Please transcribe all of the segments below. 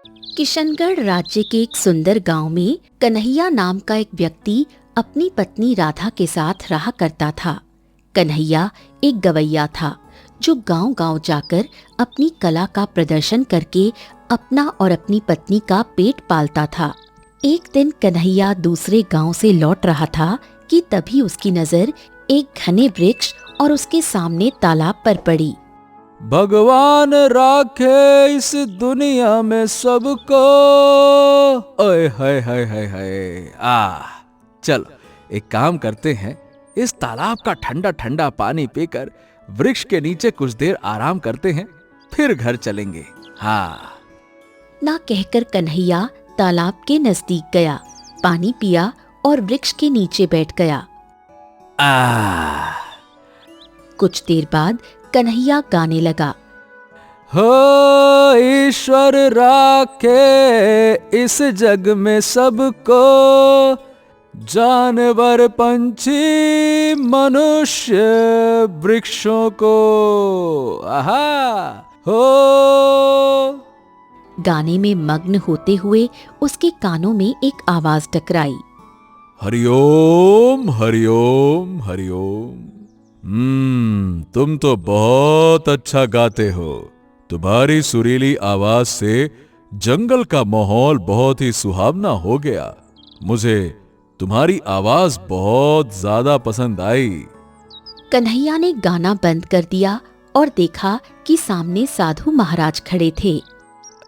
किशनगढ़ राज्य के एक सुंदर गांव में कन्हैया नाम का एक व्यक्ति अपनी पत्नी राधा के साथ रहा करता था। कन्हैया एक गवैया था जो गांव-गांव जाकर अपनी कला का प्रदर्शन करके अपना और अपनी पत्नी का पेट पालता था। एक दिन कन्हैया दूसरे गांव से लौट रहा था कि तभी उसकी नजर एक घने वृक्ष और उसके सामने तालाब पर पड़ी। भगवान राखे इस दुनिया में सबको। ओए हाय हाय हाय हाय। चलो एक काम करते हैं, इस तालाब का ठंडा ठंडा पानी पीकर वृक्ष के नीचे कुछ देर आराम करते हैं, फिर घर चलेंगे। हाँ। ना कहकर कन्हैया तालाब के नजदीक गया, पानी पिया और वृक्ष के नीचे बैठ गया। कुछ देर बाद कन्हैया गाने लगा। हो ईश्वर राखे इस जग में सबको, जानवर पंछी मनुष्य वृक्षों को। आहा हो। गाने में मग्न होते हुए उसके कानों में एक आवाज टकराई। हरिओम हरिओम हरिओम। तुम तो बहुत अच्छा गाते हो। तुम्हारी सुरीली आवाज से जंगल का माहौल बहुत ही सुहावना हो गया। मुझे तुम्हारी आवाज बहुत ज्यादा पसंद आई। कन्हैया ने गाना बंद कर दिया और देखा कि सामने साधु महाराज खड़े थे।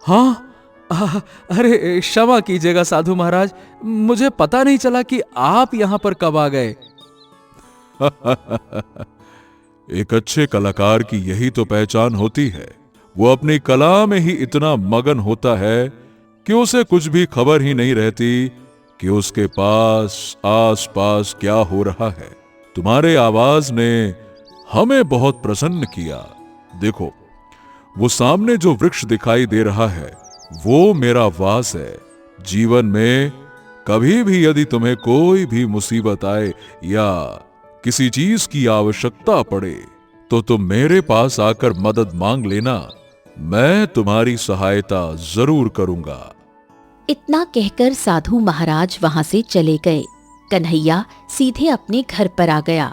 हाँ, अरे क्षमा कीजिएगा साधु महाराज, मुझे पता नहीं चला कि आप यहाँ पर कब आ गए। एक अच्छे कलाकार की यही तो पहचान होती है। वो अपनी कला में ही इतना मगन होता है कि उसे कुछ भी खबर ही नहीं रहती कि उसके पास आस पास क्या हो रहा है। तुम्हारे आवाज ने हमें बहुत प्रसन्न किया। देखो, वो सामने जो वृक्ष दिखाई दे रहा है वो मेरा वास है। जीवन में कभी भी यदि तुम्हें कोई भी मुसीबत आए या किसी चीज की आवश्यकता पड़े तो तुम मेरे पास आकर मदद मांग लेना, मैं तुम्हारी सहायता जरूर करूंगा। इतना कहकर साधु महाराज वहां से चले गए। कन्हैया सीधे अपने घर पर आ गया।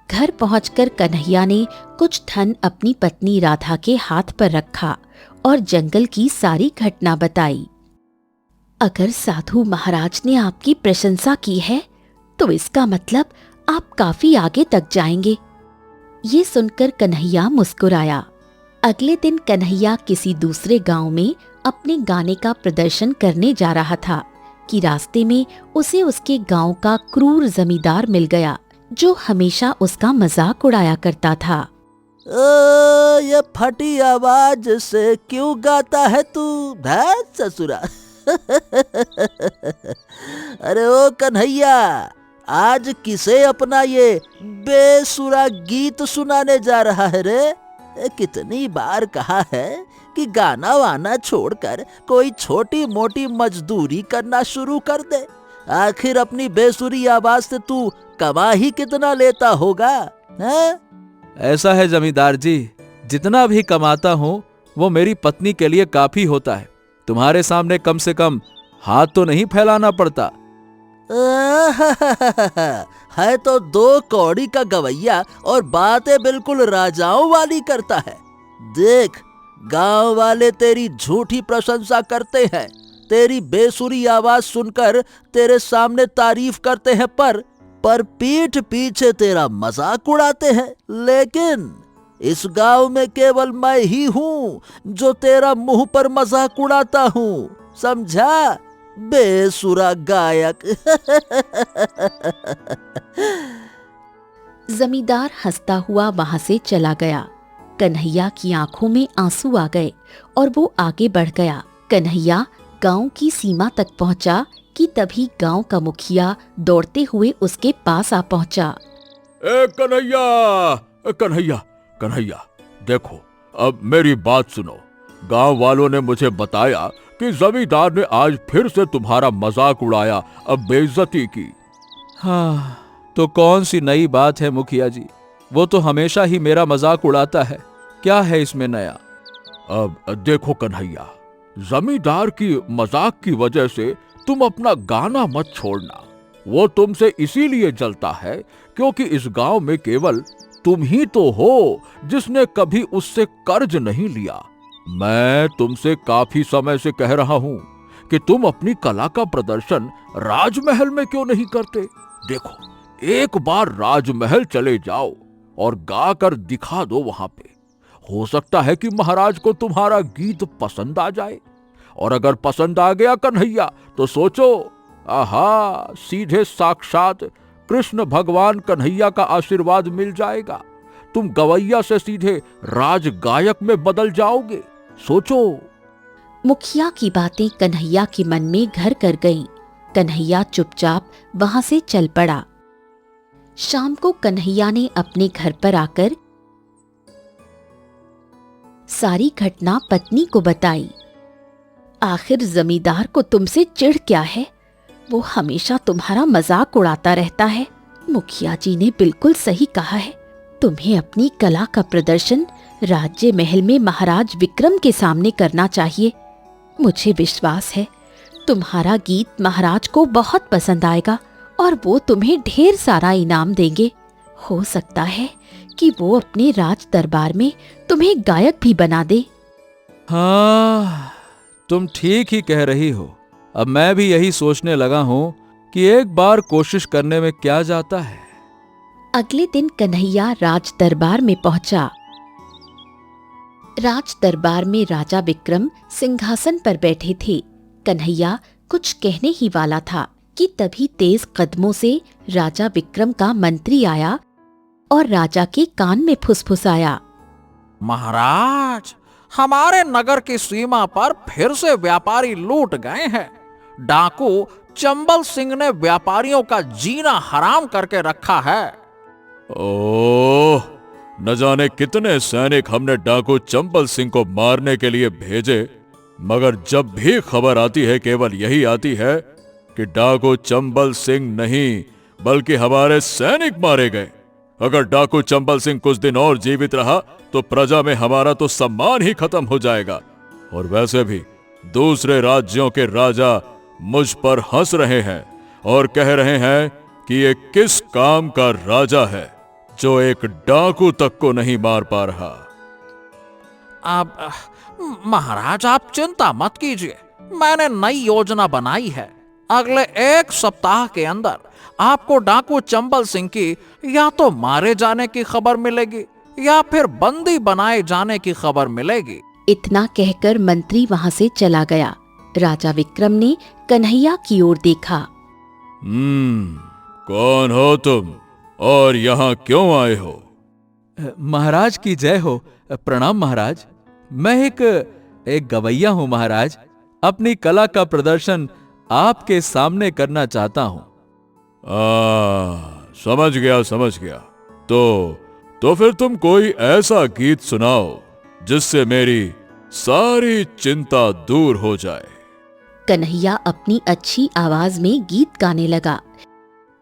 घर पहुंचकर कन्हैया ने कुछ धन अपनी पत्नी राधा के हाथ पर रखा और जंगल की सारी घटना बताई। अगर साधु महाराज ने आपकी प्रशंसा की है तो इसका मतलब आप काफी आगे तक जाएंगे। ये सुनकर कन्हैया मुस्कुराया। अगले दिन कन्हैया किसी दूसरे गांव में अपने गाने का प्रदर्शन करने जा रहा था कि रास्ते में उसे उसके गांव का क्रूर जमींदार मिल गया जो हमेशा उसका मजाक उड़ाया करता था। ये फटी आवाज से क्यों गाता है तू भैंस ससुरा? अरे ओ कन्हैया, आज किसे अपना ये बेसुरा गीत सुनाने जा रहा है रे? कितनी बार कहा है कि गाना वाना छोड़कर कोई छोटी मोटी मजदूरी करना शुरू कर दे। आखिर अपनी बेसुरी आवाज से तू कमा ही कितना लेता होगा, हैं? ऐसा है जमींदार जी, जितना भी कमाता हूँ वो मेरी पत्नी के लिए काफी होता है। तुम्हारे सामने कम से कम हाथ तो नहीं फैलाना पड़ता। है तो 2 कौड़ी का गवैया और बातें बिल्कुल राजाओं वाली करता है। देख, गांव वाले तेरी झूठी प्रशंसा करते हैं, तेरी बेसुरी आवाज सुनकर तेरे सामने तारीफ करते हैं, पर पीठ पीछे तेरा मजाक उड़ाते हैं। लेकिन इस गांव में केवल मैं ही हूँ जो तेरा मुंह पर मजाक उड़ाता हूँ, समझा बेसुरा गायक। जमींदार हंसता हुआ वहां से चला गया। कन्हैया की आंखों में आंसू आ गए और वो आगे बढ़ गया। कन्हैया गांव की सीमा तक पहुंचा कि तभी गांव का मुखिया दौड़ते हुए उसके पास आ पहुंचा। कन्हैया कन्हैया कन्हैया, देखो, अब मेरी बात सुनो। गांव वालों ने मुझे बताया कि जमींदार ने आज फिर से तुम्हारा मजाक उड़ाया, अब बेइज्जती की। हाँ, तो कौन सी नई बात है मुखिया जी? वो तो हमेशा ही मेरा मजाक उड़ाता है। क्या है इसमें नया? अब देखो कन्हैया, जमींदार की मजाक की वजह से तुम अपना गाना मत छोड़ना। वो तुमसे इसीलिए जलता है क्योंकि इस गांव में केवल तुम ही तो हो जिसने कभी उससे कर्ज नहीं लिया। मैं तुमसे काफी समय से कह रहा हूं कि तुम अपनी कला का प्रदर्शन राजमहल में क्यों नहीं करते। देखो, एक बार राजमहल चले जाओ और गाकर दिखा दो वहां पे। हो सकता है कि महाराज को तुम्हारा गीत पसंद आ जाए, और अगर पसंद आ गया कन्हैया तो सोचो, आहा, सीधे साक्षात कृष्ण भगवान कन्हैया का आशीर्वाद मिल जाएगा। तुम गवैया से सीधे राज गायक में बदल जाओगे। सोचो। मुखिया की बातें कन्हैया के मन में घर कर गईं। कन्हैया चुपचाप वहां से चल पड़ा। शाम को कन्हैया ने अपने घर पर आकर सारी घटना पत्नी को बताई। आखिर जमींदार को तुमसे चिढ़ क्या है? वो हमेशा तुम्हारा मजाक उड़ाता रहता है। मुखिया जी ने बिल्कुल सही कहा है। तुम्हें अपनी कला का प्रदर्शन राज्य महल में महाराज विक्रम के सामने करना चाहिए। मुझे विश्वास है तुम्हारा गीत महाराज को बहुत पसंद आएगा और वो तुम्हें ढेर सारा इनाम देंगे। हो सकता है कि वो अपने राज दरबार में तुम्हें गायक भी बना दे। हाँ, तुम ठीक ही कह रही हो। अब मैं भी यही सोचने लगा हूं कि एक बार कोशिश करने में क्या जाता है। अगले दिन कन्हैया राज दरबार में पहुंचा। राज दरबार में राजा विक्रम सिंहासन पर बैठे थे। कन्हैया कुछ कहने ही वाला था कि तभी तेज कदमों से राजा विक्रम का मंत्री आया और राजा के कान में फुसफुसाया। महाराज, हमारे नगर की सीमा पर फिर से व्यापारी लूट गए हैं। डाकू चंबल सिंह ने व्यापारियों का जीना हराम करके रखा है। ओह, न जाने कितने सैनिक हमने डाकू चंबल सिंह को मारने के लिए भेजे, मगर जब भी खबर आती है केवल यही आती है कि डाकू चंबल सिंह नहीं बल्कि हमारे सैनिक मारे गए। अगर डाकू चंबल सिंह कुछ दिन और जीवित रहा तो प्रजा में हमारा तो सम्मान ही खत्म हो जाएगा। और वैसे भी दूसरे राज्यों के राजा मुझ पर हंस रहे हैं और कह रहे हैं कि ये किस काम का राजा है जो एक डाकू तक को नहीं मार पा रहा। अब महाराज, आप चिंता मत कीजिए। मैंने नई योजना बनाई है। अगले एक सप्ताह के अंदर आपको डाकू चंबल सिंह की या तो मारे जाने की खबर मिलेगी या फिर बंदी बनाए जाने की खबर मिलेगी। इतना कहकर मंत्री वहां से चला गया। राजा विक्रम ने कन्हैया की ओर देखा। कौन हो तुम और यहाँ क्यों आए हो? महाराज की जय हो। प्रणाम महाराज। मैं एक गवैया हूँ महाराज। अपनी कला का प्रदर्शन आपके सामने करना चाहता हूँ। समझ गया। तो फिर तुम कोई ऐसा गीत सुनाओ जिससे मेरी सारी चिंता दूर हो जाए। कन्हैया अपनी अच्छी आवाज में गीत गाने लगा।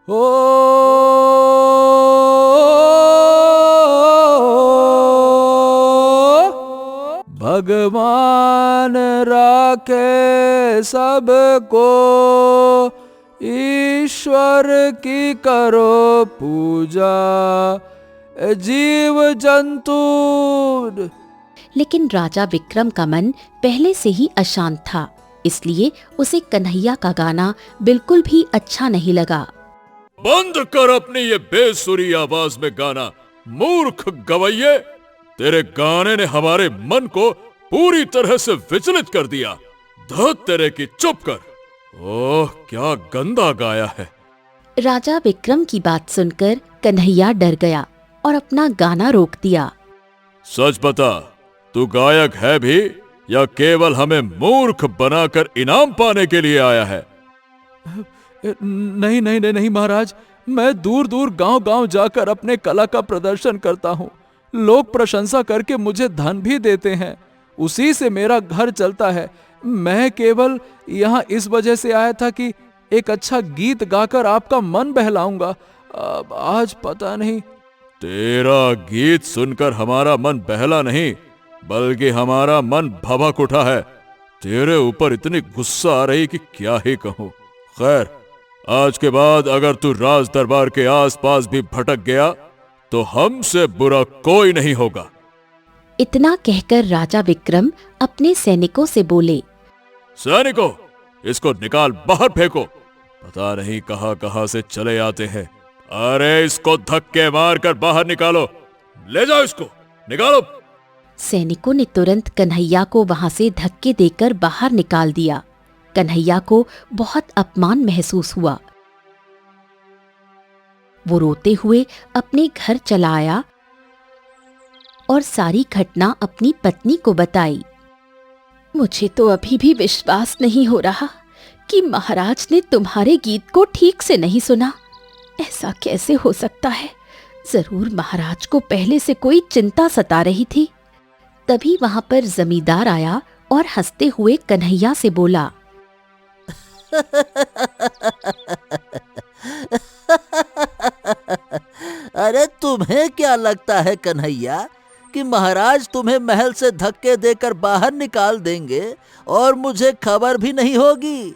ओ भगवान राखे सबको, ईश्वर की करो पूजा, जीव जंतु। लेकिन राजा विक्रम का मन पहले से ही अशांत था, इसलिए उसे कन्हैया का गाना बिल्कुल भी अच्छा नहीं लगा। बंद कर अपनी ये बेसुरी आवाज में गाना, मूर्ख गवैये। तेरे गाने ने हमारे मन को पूरी तरह से विचलित कर दिया। धत तेरे की, चुप कर। ओह, क्या गंदा गाया है। राजा विक्रम की बात सुनकर कन्हैया डर गया और अपना गाना रोक दिया। सच बता, तू गायक है भी या केवल हमें मूर्ख बनाकर इनाम पाने के लिए आया है? नहीं नहीं नहीं नहीं महाराज, मैं दूर दूर गांव गांव जाकर अपने कला का प्रदर्शन करता हूँ। लोग प्रशंसा करके मुझे धन भी देते हैं, उसी से मेरा घर चलता है। मैं केवल यहाँ इस वजह से आया था कि एक अच्छा गीत गाकर आपका मन बहलाऊंगा। अब आज पता नहीं। तेरा गीत सुनकर हमारा मन बहला नहीं, बल्कि हमारा मन भभक उठा है। तेरे ऊपर इतनी गुस्सा आ रही कि क्या ही कहूं। खैर, आज के बाद अगर तू राज दरबार के आसपास भी भटक गया तो हमसे बुरा कोई नहीं होगा। इतना कहकर राजा विक्रम अपने सैनिकों से बोले, सैनिकों, इसको निकाल बाहर फेंको। पता नहीं कहां कहां से चले आते हैं। अरे इसको धक्के मार कर बाहर निकालो। ले जाओ इसको, निकालो। सैनिकों ने तुरंत कन्हैया को वहां से धक्के देकर बाहर निकाल दिया। कन्हैया को बहुत अपमान महसूस हुआ। वो रोते हुए अपने घर चला आया और सारी घटना अपनी पत्नी को बताई। मुझे तो अभी भी विश्वास नहीं हो रहा कि महाराज ने तुम्हारे गीत को ठीक से नहीं सुना। ऐसा कैसे हो सकता है? जरूर महाराज को पहले से कोई चिंता सता रही थी। तभी वहां पर जमींदार आया और हंसते हुए कन्हैया से बोला, अरे तुम्हें क्या लगता है कन्हैया कि महाराज तुम्हें महल से धक्के देकर बाहर निकाल देंगे और मुझे खबर भी नहीं होगी?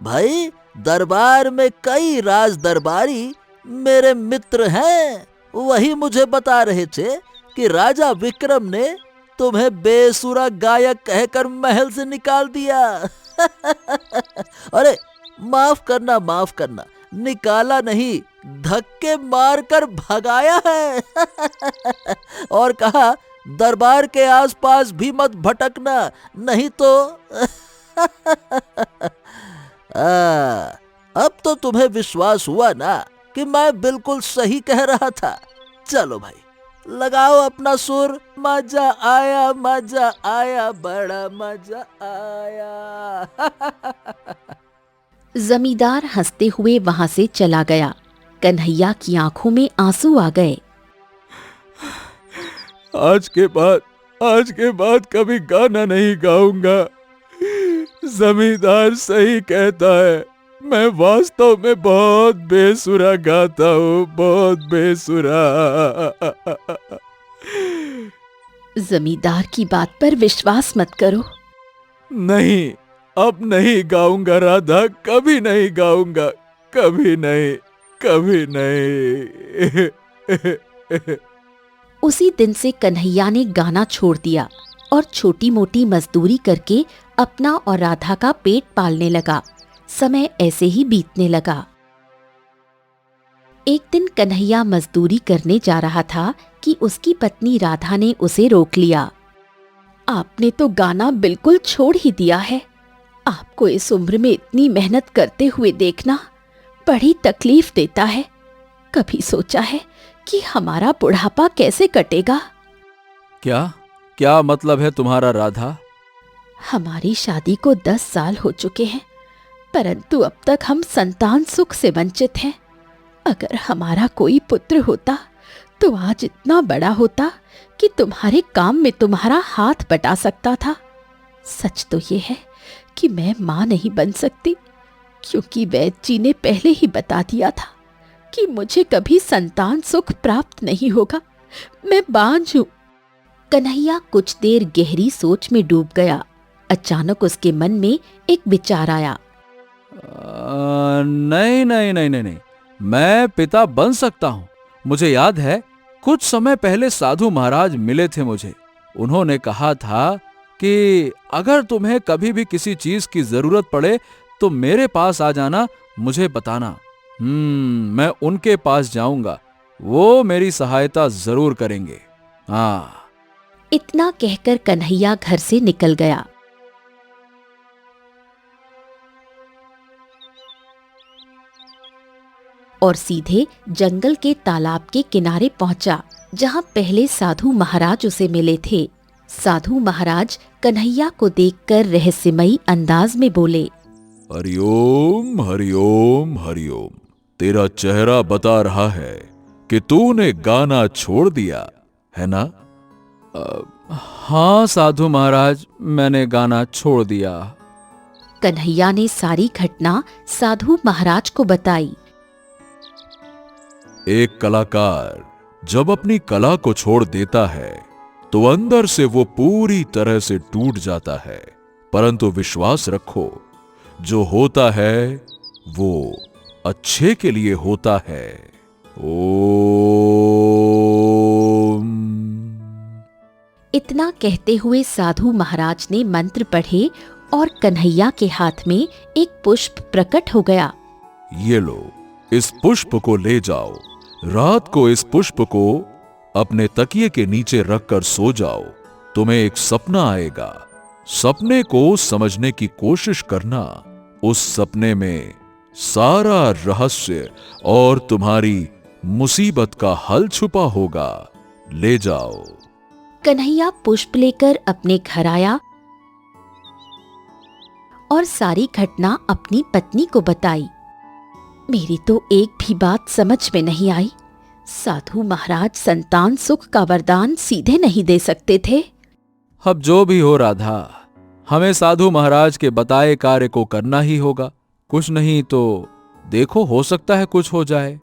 भाई, दरबार में कई राज दरबारी मेरे मित्र हैं। वही मुझे बता रहे थे कि राजा विक्रम ने तुम्हें बेसुरा गायक कहकर महल से निकाल दिया। अरे माफ करना, निकाला नहीं, धक्के मारकर भगाया है। और कहा, दरबार के आसपास भी मत भटकना, नहीं तो अब तो तुम्हें विश्वास हुआ ना कि मैं बिल्कुल सही कह रहा था। चलो भाई, लगाओ अपना सुर। मजा आया, बड़ा मजा आया। जमींदार हंसते हुए वहां से चला गया। कन्हैया की आंखों में आंसू आ गए। आज के बाद कभी गाना नहीं गाऊंगा। जमींदार सही कहता है, मैं वास्तव में बहुत बेसुरा गाता हूँ, बहुत बेसुरा। जमींदार की बात पर विश्वास मत करो। नहीं, अब नहीं गाऊंगा राधा, कभी नहीं गाऊंगा, कभी नहीं। उसी दिन से कन्हैया ने गाना छोड़ दिया और छोटी मोटी मजदूरी करके अपना और राधा का पेट पालने लगा। समय ऐसे ही बीतने लगा। एक दिन कन्हैया मजदूरी करने जा रहा था कि उसकी पत्नी राधा ने उसे रोक लिया। आपने तो गाना बिल्कुल छोड़ ही दिया है। आपको इस उम्र में इतनी मेहनत करते हुए देखना बड़ी तकलीफ देता है। कभी सोचा है कि हमारा बुढ़ापा कैसे कटेगा? क्या मतलब है तुम्हारा राधा? हमारी शादी को 10 साल हो चुके हैं, परंतु अब तक हम संतान सुख से वंचित हैं। अगर हमारा कोई पुत्र होता तो आज इतना बड़ा होता कि तुम्हारे काम में तुम्हारा हाथ बटा सकता था। सच तो ये है कि मैं मां नहीं बन सकती, क्योंकि वैद्य जी ने पहले ही बता दिया था कि मुझे कभी संतान सुख प्राप्त नहीं होगा। मैं बांझ हूं। कन्हैया कुछ देर गहरी सोच में डूब गया। अचानक उसके मन में एक विचार आया। नहीं, मैं पिता बन सकता हूँ। मुझे याद है, कुछ समय पहले साधु महाराज मिले थे मुझे। उन्होंने कहा था कि अगर तुम्हें कभी भी किसी चीज की जरूरत पड़े तो मेरे पास आ जाना, मुझे बताना। मैं उनके पास जाऊंगा, वो मेरी सहायता जरूर करेंगे। हाँ। इतना कहकर कन्हैया घर से निकल गया। और सीधे जंगल के तालाब के किनारे पहुंचा, जहां पहले साधु महाराज उसे मिले थे। साधु महाराज कन्हैया को देखकर रहस्यमयी अंदाज में बोले, हरिओम हरिओम हरिओम। तेरा चेहरा बता रहा है कि तूने गाना छोड़ दिया है ना? हाँ साधु महाराज, मैंने गाना छोड़ दिया। कन्हैया ने सारी घटना साधु महाराज को बताई। एक कलाकार जब अपनी कला को छोड़ देता है तो अंदर से वो पूरी तरह से टूट जाता है, परंतु विश्वास रखो, जो होता है वो अच्छे के लिए होता है। ओम। इतना कहते हुए साधु महाराज ने मंत्र पढ़े और कन्हैया के हाथ में एक पुष्प प्रकट हो गया। ये लो, इस पुष्प को ले जाओ। रात को इस पुष्प को अपने तकिए के नीचे रखकर सो जाओ। तुम्हें एक सपना आएगा। सपने को समझने की कोशिश करना। उस सपने में सारा रहस्य और तुम्हारी मुसीबत का हल छुपा होगा। ले जाओ। कन्हैया पुष्प लेकर अपने घर आया और सारी घटना अपनी पत्नी को बताई। मेरी तो एक भी बात समझ में नहीं आई। साधु महाराज संतान सुख का वरदान सीधे नहीं दे सकते थे। अब जो भी हो राधा, हमें साधु महाराज के बताए कार्य को करना ही होगा। कुछ नहीं तो देखो, हो सकता है कुछ हो जाए।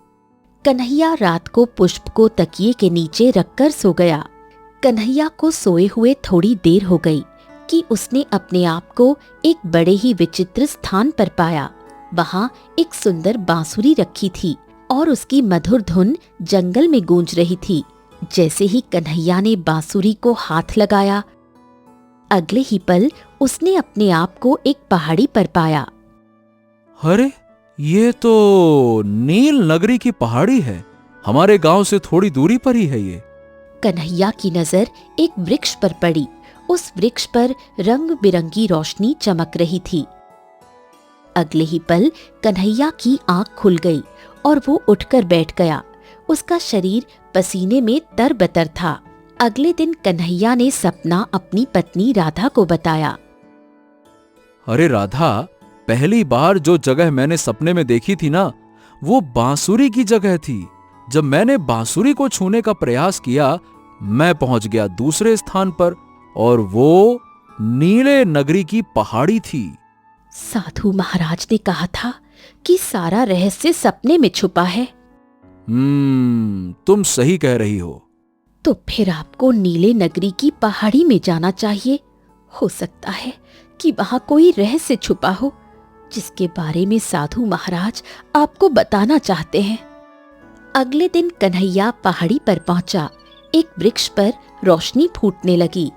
कन्हैया रात को पुष्प को तकिए के नीचे रखकर सो गया। कन्हैया को सोए हुए थोड़ी देर हो गई कि उसने अपने आप को एक बड़े ही विचित्र स्थान पर पाया। वहां एक सुंदर बांसुरी रखी थी और उसकी मधुर धुन जंगल में गूंज रही थी। जैसे ही कन्हैया ने बांसुरी को हाथ लगाया, अगले ही पल उसने अपने आप को एक पहाड़ी पर पाया। अरे, ये तो नील नगरी की पहाड़ी है। हमारे गांव से थोड़ी दूरी पर ही है ये। कन्हैया की नजर एक वृक्ष पर पड़ी। उस वृक्ष पर रंग बिरंगी रोशनी चमक रही थी। अगले ही पल कन्हैया की आंख खुल गई और वो उठकर बैठ गया। उसका शरीर पसीने में तरबतर था। अगले दिन कन्हैया ने सपना अपनी पत्नी राधा को बताया। अरे राधा, पहली बार जो जगह मैंने सपने में देखी थी ना, वो बांसुरी की जगह थी। जब मैंने बांसुरी को छूने का प्रयास किया, मैं पहुंच गया दूसरे स्थान पर और वो नीले नगरी की पहाड़ी थी। साधु महाराज ने कहा था कि सारा रहस्य सपने में छुपा है। तुम सही कह रही हो। तो फिर आपको नीले नगरी की पहाड़ी में जाना चाहिए। हो सकता है कि वहां कोई रहस्य छुपा हो जिसके बारे में साधु महाराज आपको बताना चाहते हैं। अगले दिन कन्हैया पहाड़ी पर पहुंचा। एक वृक्ष पर रोशनी फूटने लगी।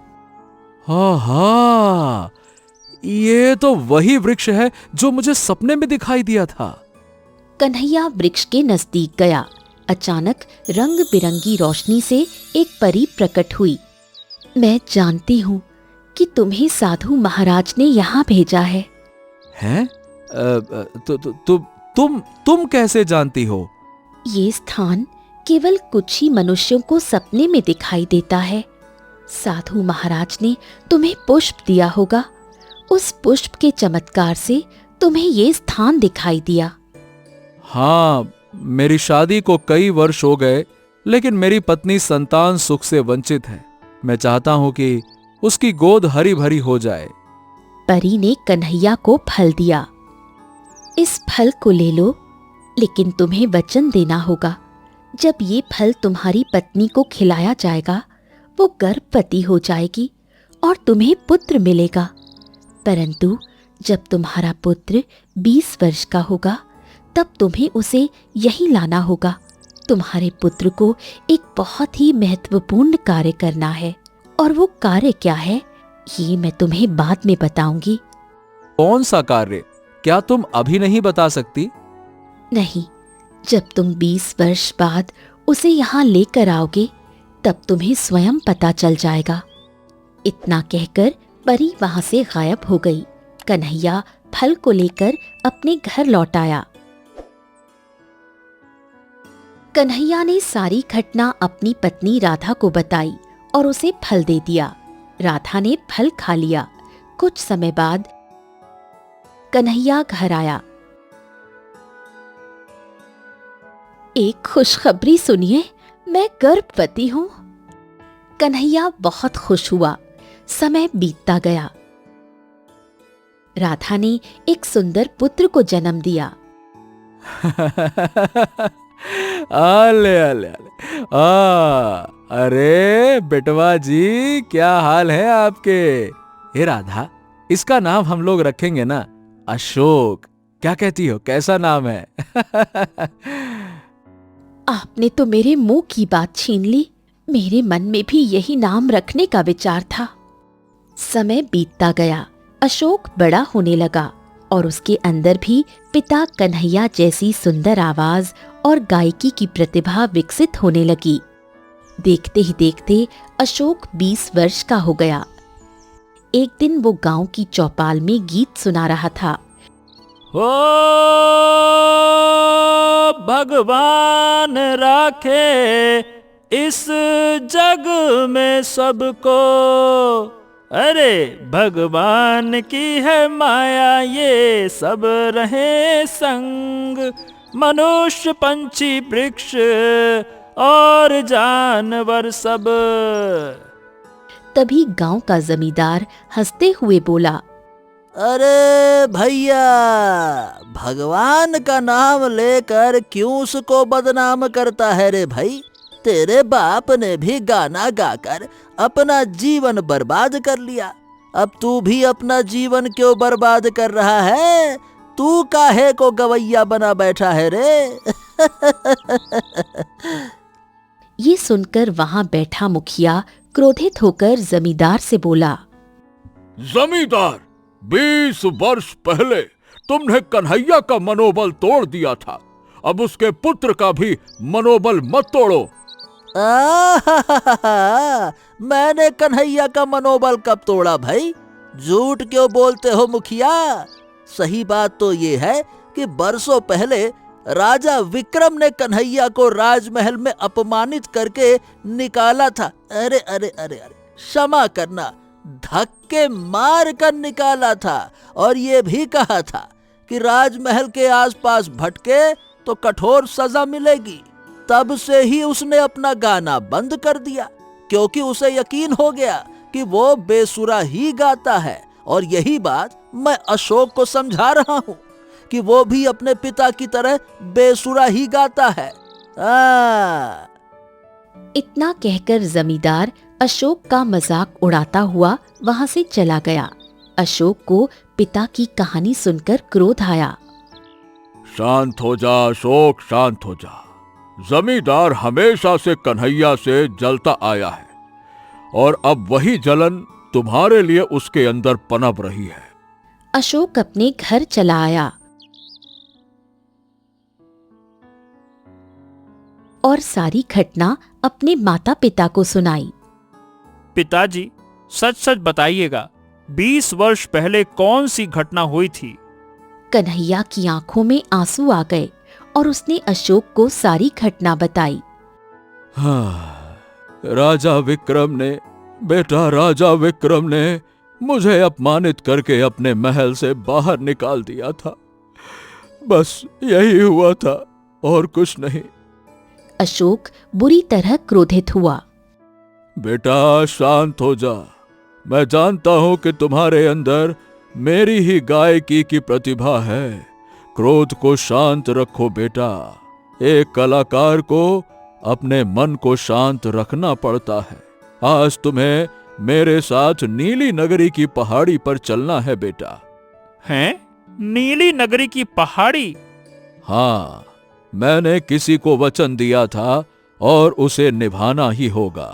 हाँ, ये तो वही वृक्ष है जो मुझे सपने में दिखाई दिया था। कन्हैया वृक्ष के नजदीक गया। अचानक रंग बिरंगी रोशनी से एक परी प्रकट हुई। मैं जानती हूँ कि तुम्हें साधु महाराज ने यहाँ भेजा है। हैं? तुम कैसे जानती हो? ये स्थान केवल कुछ ही मनुष्यों को सपने में दिखाई देता है। साधु महाराज ने तुम्हें पुष्प दिया होगा। उस पुष्प के चमत्कार से तुम्हें ये स्थान दिखाई दिया। हाँ, मेरी शादी को कई वर्ष हो गए, लेकिन मेरी पत्नी संतान सुख से वंचित है। मैं चाहता हूं कि उसकी गोद हरी भरी हो जाए। परी ने कन्हैया को फल दिया। इस फल को ले लो, लेकिन तुम्हें वचन देना होगा। जब ये फल तुम्हारी पत्नी को खिलाया जाएगा, वो गर्भवती हो जाएगी और तुम्हें पुत्र मिलेगा। परंतु जब तुम्हारा पुत्र 20 वर्ष का होगा, तब तुम्हें उसे यहीं लाना होगा। तुम्हारे पुत्र को एक बहुत ही महत्वपूर्ण कार्य करना है, और वो कार्य क्या है ये मैं तुम्हें बाद में बताऊंगी। कौन सा कार्य? क्या तुम अभी नहीं बता सकती? नहीं, जब तुम 20 वर्ष बाद उसे यहाँ लेकर आओगे, तब तुम्हें स्वयं पता चल जाएगा। इतना कहकर परी वहां से गायब हो गई। कन्हैया फल को लेकर अपने घर लौट आया। कन्हैया ने सारी घटना अपनी पत्नी राधा को बताई और उसे फल दे दिया। राधा ने फल खा लिया। कुछ समय बाद कन्हैया घर आया। एक खुशखबरी सुनिए, मैं गर्भवती हूँ। कन्हैया बहुत खुश हुआ। समय बीतता गया। राधा ने एक सुंदर पुत्र को जन्म दिया। आले आले आले अरे बेटवा जी, क्या हाल है आपके? हे राधा, इसका नाम हम लोग रखेंगे ना अशोक। क्या कहती हो, कैसा नाम है? आपने तो मेरे मुंह की बात छीन ली। मेरे मन में भी यही नाम रखने का विचार था। समय बीतता गया, अशोक बड़ा होने लगा और उसके अंदर भी पिता कन्हैया जैसी सुंदर आवाज और गायकी की प्रतिभा विकसित होने लगी। देखते ही देखते अशोक 20 वर्ष का हो गया। एक दिन वो गांव की चौपाल में गीत सुना रहा था। हो भगवान राखे इस जग में सबको, अरे भगवान की है माया ये सब रहे संग, मनुष्य पंछी वृक्ष और जानवर सब। तभी गांव का जमींदार हंसते हुए बोला, अरे भैया, भगवान का नाम लेकर क्यों उसको बदनाम करता है रे भाई? तेरे बाप ने भी गाना गाकर अपना जीवन बर्बाद कर लिया। अब तू भी अपना जीवन क्यों बर्बाद कर रहा है? तू काहे को गवैया बना बैठा है रे? ये सुनकर वहां बैठा मुखिया क्रोधित होकर जमींदार से बोला, जमींदार, 20 वर्ष पहले तुमने कन्हैया का मनोबल तोड़ दिया था, अब उसके पुत्र का भी मनोबल मत तोड़ो। मैंने कन्हैया का मनोबल कब तोड़ा भाई? झूठ क्यों बोलते हो मुखिया? सही बात तो ये है कि बरसों पहले राजा विक्रम ने कन्हैया को राजमहल में अपमानित करके निकाला था। अरे अरे अरे अरे, क्षमा करना, धक्के मार कर निकाला था और ये भी कहा था कि राजमहल के आसपास भटके तो कठोर सजा मिलेगी। तब से ही उसने अपना गाना बंद कर दिया, क्योंकि उसे यकीन हो गया कि वो बेसुरा ही गाता है। और यही बात मैं अशोक को समझा रहा हूँ कि वो भी अपने पिता की तरह बेसुरा ही गाता है। इतना कहकर जमींदार अशोक का मजाक उड़ाता हुआ वहां से चला गया। अशोक को पिता की कहानी सुनकर क्रोध आया। शांत हो जा अशोक, शांत हो जा। जमींदार हमेशा से कन्हैया से जलता आया है और अब वही जलन तुम्हारे लिए उसके अंदर पनप रही है। अशोक अपने घर चला आया और सारी घटना अपने माता पिता को सुनाई। पिताजी, सच सच बताइएगा, 20 वर्ष पहले कौन सी घटना हुई थी? कन्हैया की आंखों में आंसू आ गए और उसने अशोक को सारी घटना बताई। हाँ, राजा विक्रम ने मुझे अपमानित करके अपने महल से बाहर निकाल दिया था। बस यही हुआ था और कुछ नहीं। अशोक बुरी तरह क्रोधित हुआ। बेटा शांत हो जा। मैं जानता हूं कि तुम्हारे अंदर मेरी ही गायकी की प्रतिभा है। क्रोध को शांत रखो बेटा। एक कलाकार को अपने मन को शांत रखना पड़ता है। आज तुम्हें मेरे साथ नीली नगरी की पहाड़ी पर चलना है बेटा। हैं? नीली नगरी की पहाड़ी? हाँ, मैंने किसी को वचन दिया था और उसे निभाना ही होगा।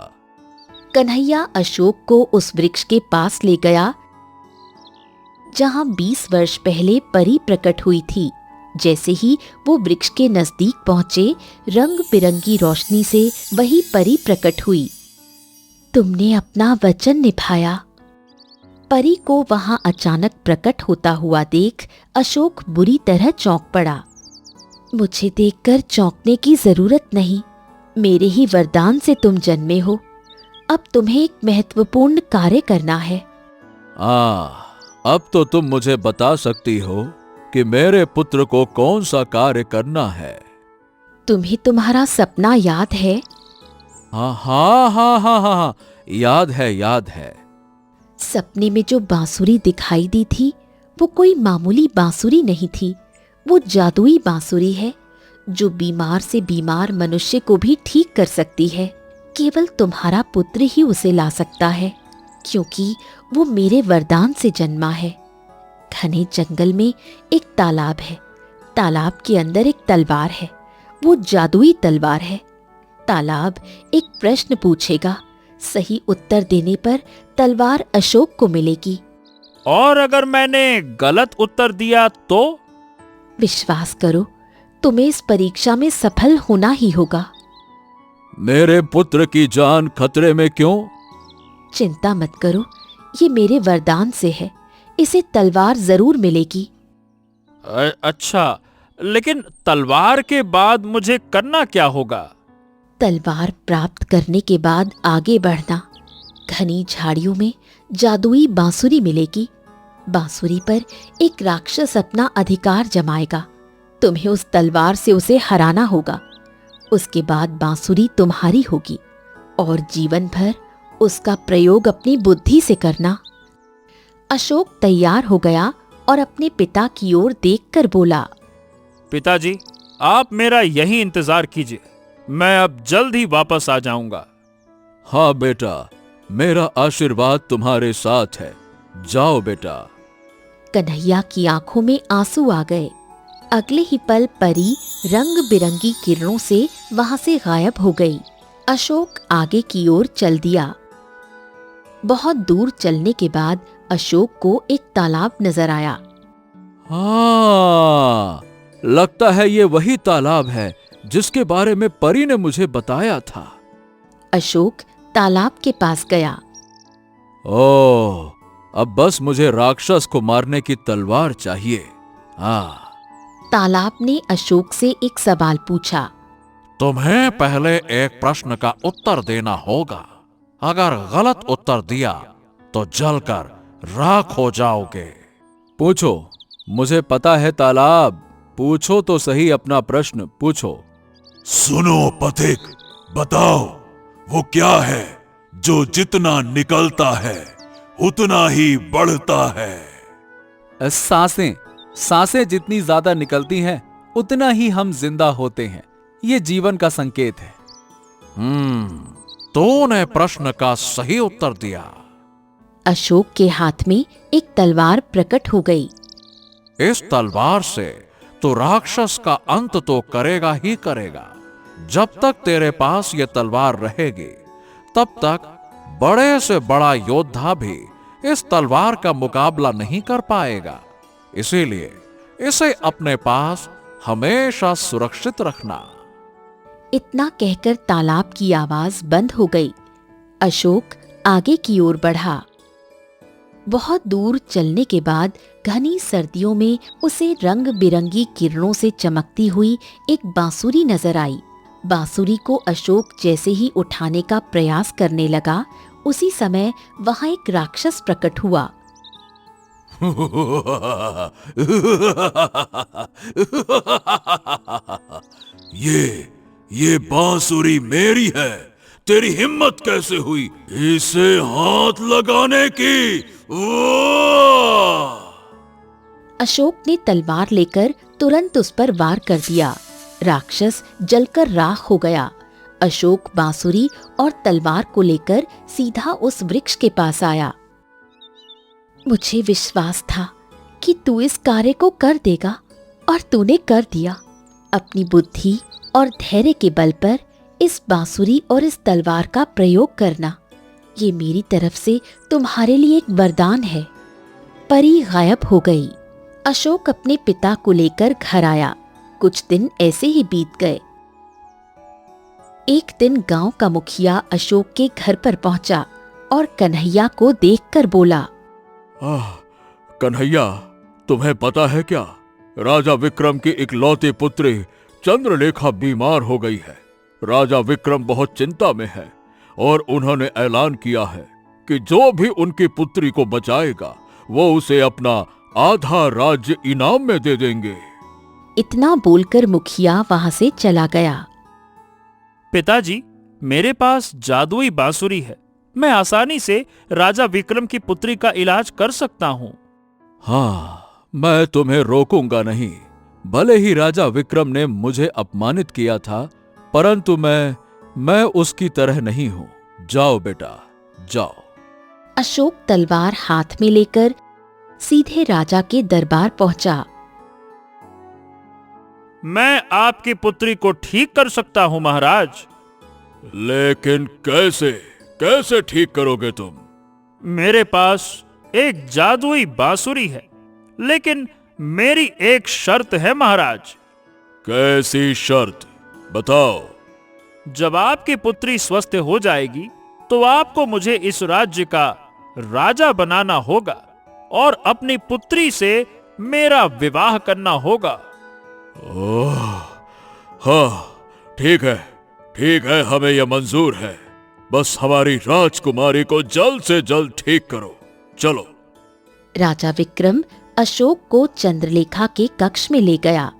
कन्हैया अशोक को उस वृक्ष के पास ले गया जहां 20 वर्ष पहले परी प्रकट हुई थी। जैसे ही वो वृक्ष के नजदीक पहुंचे, रंग बिरंगी रोशनी से वही परी प्रकट हुई। तुमने अपना वचन निभाया। परी को वहां अचानक प्रकट होता हुआ देख अशोक बुरी तरह चौंक पड़ा। मुझे देखकर चौंकने की जरूरत नहीं, मेरे ही वरदान से तुम जन्मे हो। अब तुम्हें एक महत्वपूर्ण कार्य करना है। अब तो तुम मुझे बता सकती हो कि मेरे पुत्र को कौन सा कार्य करना है। तुम्हें तुम्हारा सपना याद है? हाँ हाँ हाँ हाँ हाँ, याद है। सपने में जो बांसुरी दिखाई दी थी वो कोई मामूली बांसुरी नहीं थी, वो जादुई बांसुरी है जो बीमार से बीमार मनुष्य को भी ठीक कर सकती है। केवल तुम्हारा पुत्र ही उसे ला सकता है, क्योंकि वो मेरे वरदान से जन्मा है। घने जंगल में एक तालाब है। तालाब के अंदर एक तलवार है। वो जादुई तलवार है। तालाब एक प्रश्न पूछेगा, सही उत्तर देने पर तलवार अशोक को मिलेगी। और अगर मैंने गलत उत्तर दिया तो? विश्वास करो, तुम्हें इस परीक्षा में सफल होना ही होगा। मेरे पुत्र की जान खतरे में क्यों? चिंता मत करो, ये मेरे वरदान से है। इसे तलवार जरूर मिलेगी। अच्छा, लेकिन तलवार के बाद मुझे करना क्या होगा? तलवार प्राप्त करने के बाद आगे बढ़ना। घनी झाड़ियों में जादुई बांसुरी मिलेगी। बांसुरी पर एक राक्षस अपना अधिकार जमाएगा। तुम्हें उस तलवार से उसे हराना होगा। उसके बाद बांसुरी तुम्हारी होगी और जीवन भर उसका प्रयोग अपनी बुद्धि से करना। अशोक तैयार हो गया और अपने पिता की ओर देखकर बोला, पिताजी, आप मेरा यही इंतजार कीजिए। मैं अब जल्द ही वापस आ जाऊंगा। हाँ बेटा, मेरा आशीर्वाद तुम्हारे साथ है। जाओ बेटा। कन्हैया की आंखों में आंसू आ गए। अगले ही पल परी रंग बिरंगी किरणों से वहां से गायब हो गई। अशोक आगे की ओर चल दिया। बहुत दूर चलने के बाद अशोक को एक तालाब नजर आया। हाँ, लगता है ये वही तालाब है जिसके बारे में परी ने मुझे बताया था। अशोक तालाब के पास गया। ओह, अब बस मुझे राक्षस को मारने की तलवार चाहिए। हाँ। तालाब ने अशोक से एक सवाल पूछा। तुम्हें पहले एक प्रश्न का उत्तर देना होगा। अगर गलत उत्तर दिया तो जलकर राख हो जाओगे। पूछो, मुझे पता है तालाब। पूछो तो सही, अपना प्रश्न पूछो। सुनो पथिक, बताओ वो क्या है जो जितना निकलता है उतना ही बढ़ता है? सांसें। सांसें जितनी ज्यादा निकलती हैं उतना ही हम जिंदा होते हैं। ये जीवन का संकेत है। तूने प्रश्न का सही उत्तर दिया। अशोक के हाथ में एक तलवार प्रकट हो गई। इस तलवार से तो राक्षस का अंत तो करेगा ही करेगा। जब तक तेरे पास ये तलवार रहेगी तब तक बड़े से बड़ा योद्धा भी इस तलवार का मुकाबला नहीं कर पाएगा। इसीलिए इसे अपने पास हमेशा सुरक्षित रखना। इतना कहकर तालाब की आवाज बंद हो गई। अशोक आगे की ओर बढ़ा। बहुत दूर चलने के बाद घनी सर्दियों में उसे रंग बिरंगी किरणों से चमकती हुई एक बांसुरी नजर आई। बांसुरी को अशोक जैसे ही उठाने का प्रयास करने लगा, उसी समय वहां एक राक्षस प्रकट हुआ। ये बांसुरी मेरी है। तेरी हिम्मत कैसे हुई इसे हाथ लगाने की? अशोक ने तलवार लेकर तुरंत उस पर वार कर दिया। राक्षस जलकर राख हो गया। अशोक बांसुरी और तलवार को लेकर सीधा उस वृक्ष के पास आया। मुझे विश्वास था कि तू इस कार्य को कर देगा, और तूने कर दिया। अपनी बुद्धि और धैर्य के बल पर इस बांसुरी और इस तलवार का प्रयोग करना, ये मेरी तरफ से तुम्हारे लिए एक वरदान है। परी गायब हो गई। अशोक अपने पिता को लेकर घर आया। कुछ दिन ऐसे ही बीत गए। एक दिन गांव का मुखिया अशोक के घर पर पहुंचा और कन्हैया को देखकर बोला, कन्हैया, तुम्हें पता है क्या, राजा विक्रम की इकलौती पुत्री चंद्रलेखा बीमार हो गई है। राजा विक्रम बहुत चिंता में है और उन्होंने ऐलान किया है कि जो भी उनकी पुत्री को बचाएगा वो उसे अपना आधा राज्य इनाम में दे देंगे। इतना बोलकर मुखिया वहां से चला गया। पिताजी, मेरे पास जादुई बांसुरी है। मैं आसानी से राजा विक्रम की पुत्री का इलाज कर सकता हूँ। हाँ, मैं तुम्हें रोकूंगा नहीं। भले ही राजा विक्रम ने मुझे अपमानित किया था, परंतु मैं उसकी तरह नहीं हूं। जाओ बेटा, जाओ। अशोक तलवार हाथ में लेकर सीधे राजा के दरबार पहुंचा। मैं आपकी पुत्री को ठीक कर सकता हूं महाराज। लेकिन कैसे ठीक करोगे तुम? मेरे पास एक जादुई बांसुरी है, लेकिन मेरी एक शर्त है महाराज। कैसी शर्त? बताओ। जब आपकी पुत्री स्वस्थ हो जाएगी तो आपको मुझे इस राज्य का राजा बनाना होगा और अपनी पुत्री से मेरा विवाह करना होगा। ओह, हाँ, ठीक है, हमें यह मंजूर है। बस हमारी राजकुमारी को जल्द से जल्द ठीक करो। चलो। राजा विक्रम अशोक को चंद्रलेखा के कक्ष में ले गया।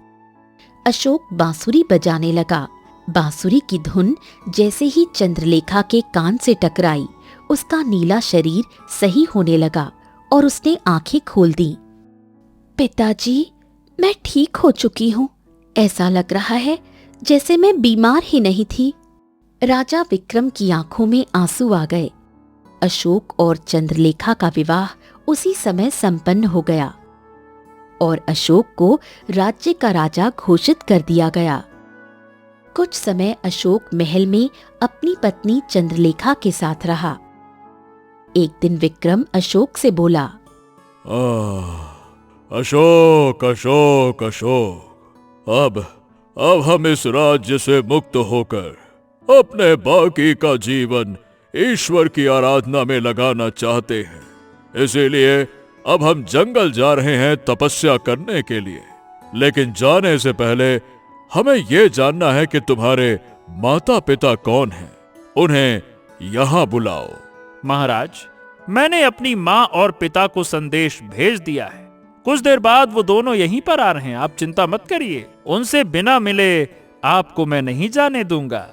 अशोक बांसुरी बजाने लगा। बांसुरी की धुन जैसे ही चंद्रलेखा के कान से टकराई, उसका नीला शरीर सही होने लगा और उसने आंखें खोल दी। पिताजी, मैं ठीक हो चुकी हूँ। ऐसा लग रहा है जैसे मैं बीमार ही नहीं थी। राजा विक्रम की आंखों में आंसू आ गए। अशोक और चंद्रलेखा का विवाह उसी समय संपन्न हो गया और अशोक को राज्य का राजा घोषित कर दिया गया। कुछ समय अशोक महल में अपनी पत्नी चंद्रलेखा के साथ रहा। एक दिन विक्रम अशोक से बोला, अशोक, अब हम इस राज्य से मुक्त होकर अपने बाकी का जीवन ईश्वर की आराधना में लगाना चाहते हैं। इसीलिए अब हम जंगल जा रहे हैं तपस्या करने के लिए। लेकिन जाने से पहले हमें यह जानना है कि तुम्हारे माता पिता कौन हैं। उन्हें यहाँ बुलाओ। महाराज, मैंने अपनी माँ और पिता को संदेश भेज दिया है। कुछ देर बाद वो दोनों यहीं पर आ रहे हैं, आप चिंता मत करिए। उनसे बिना मिले आपको मैं नहीं जाने दूंगा।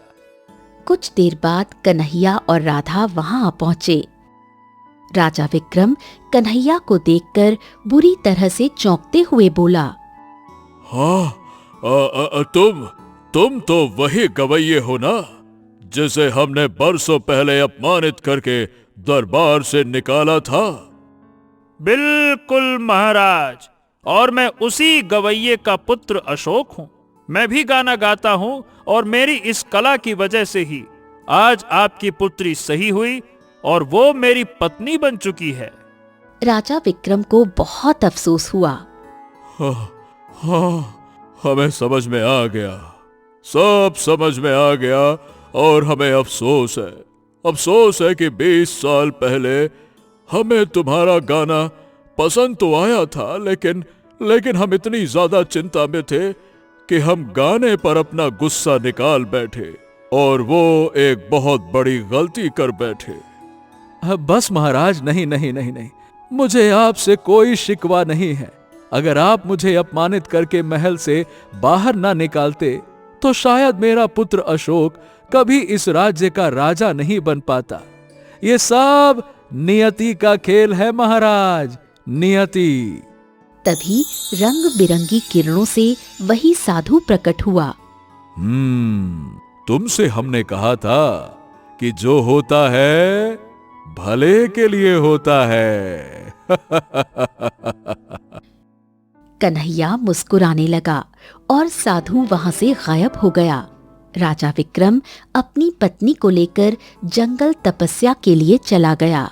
कुछ देर बाद कन्हैया और राधा वहां आ पहुंचे। राजा विक्रम कन्हैया को देखकर बुरी तरह से चौंकते हुए बोला, हाँ, तुम तो वही गवैये हो ना, जिसे हमने बरसों पहले अपमानित करके दरबार से निकाला था। बिल्कुल महाराज, और मैं उसी गवैये का पुत्र अशोक हूँ। मैं भी गाना गाता हूँ और मेरी इस कला की वजह से ही आज आपकी पुत्री सही हुई और वो मेरी पत्नी बन चुकी है। राजा विक्रम को बहुत अफसोस हुआ। हाँ, हमें समझ में आ गया, सब समझ में आ गया। और हमें अफसोस है कि 20 साल पहले हमें तुम्हारा गाना पसंद तो आया था, लेकिन हम इतनी ज्यादा चिंता में थे कि हम गाने पर अपना गुस्सा निकाल बैठे और वो एक बहुत बड़ी गलती कर बैठे। बस महाराज, नहीं, मुझे आपसे कोई शिकवा नहीं है। अगर आप मुझे अपमानित करके महल से बाहर ना निकालते तो शायद मेरा पुत्र अशोक कभी इस राज्य का राजा नहीं बन पाता। ये सब नियति का खेल है महाराज, नियति। तभी रंग बिरंगी किरणों से वही साधु प्रकट हुआ। तुमसे हमने कहा था कि जो होता है भले के लिए होता है। कन्हैया मुस्कुराने लगा और साधु वहां से गायब हो गया। राजा विक्रम अपनी पत्नी को लेकर जंगल तपस्या के लिए चला गया।